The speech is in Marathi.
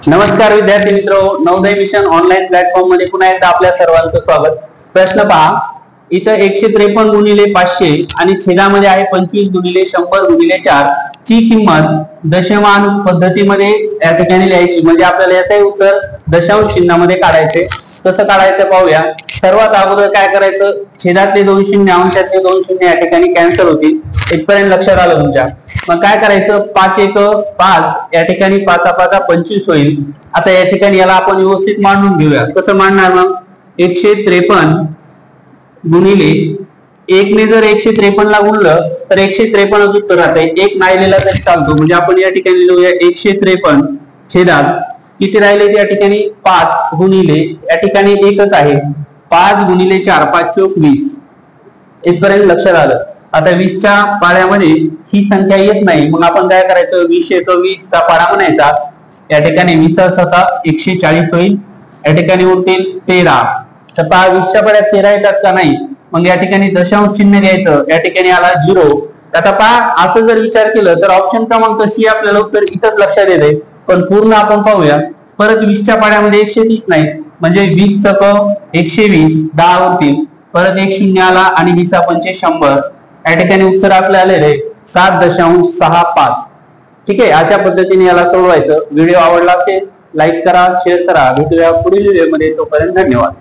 नमस्कार विद्यार्थी मित्रो, नवोदय मिशन ऑनलाईन प्लॅटफॉर्म मध्ये पुन्हा एकदा आपल्या सर्वांचं स्वागत। प्रश्न पहा, इथं 153 गुणिले 500 आणि छेदामध्ये आहे 25 गुणिले 100 गुणिले 4 ची किंमत दशमान पद्धतीमध्ये या ठिकाणी लिहायची। म्हणजे आपल्याला याचे उत्तर दशांश चिन्हामध्ये काढायचे। कसं काढायचं पाहूया। सर्वात अगोदर काय करायचं, छेदातले 2 शून्य अंशातले 2 शून्य या ठिकाणी कॅन्सल होतील। इथपर्यंत लक्षात आलं तुमच्या। मग काय करायचं, 5 1 5 या ठिकाणी 5 5 25 होईल। आता या ठिकाणी याला आपण व्यवस्थित मांडून घेऊया। कसं मांडणार, मग 153 गुणिले 1 ने जर 153 ला गुणलं तर 153 उत्तर राहते। 1 नाहीलेला तरी चालतो। म्हणजे आपण या ठिकाणी लिहूया 153 छेदात किती राहिले त्या ठिकाणी 5 गुणिले या ठिकाणी एकच आहे 5 गुणिले 4 5 चौक 20। इथपर्यंत लक्षात आलं। आता 20 च्या पाड्यामध्ये ही संख्या येत नाही, मग आपण काय करायचं, 20 येतो 20 चा पाडा म्हणायचा। या ठिकाणी 20 स्वतः 140 होईल। या ठिकाणी उरतील 13। तर 20 च्या पाड्यात 13 येतात का नाही, मग या ठिकाणी दशांश चिन्ह घ्यायचं। या ठिकाणी आला 0। आता पहा, असं जर विचार केलं तर ऑप्शन क्रमांक सी आपल्याला उत्तर इथंच लक्षात येते। पण पूर्ण आपण पाहूया। परत 20 च्या पाड्यामध्ये 130 नाही, म्हणजे 20 चक 120 10 होतील। परत 1 शून्य आला आणि 20 पंचे 100। या ठिकाणी उत्तर आपले आलेले 7.65। ठीक आहे, अशा पद्धतीने याला सोडवायचं। व्हिडिओ आवडला असेल लाईक करा, शेअर करा। भेटूया पुढील व्हिडिओमध्ये, तोपर्यंत धन्यवाद।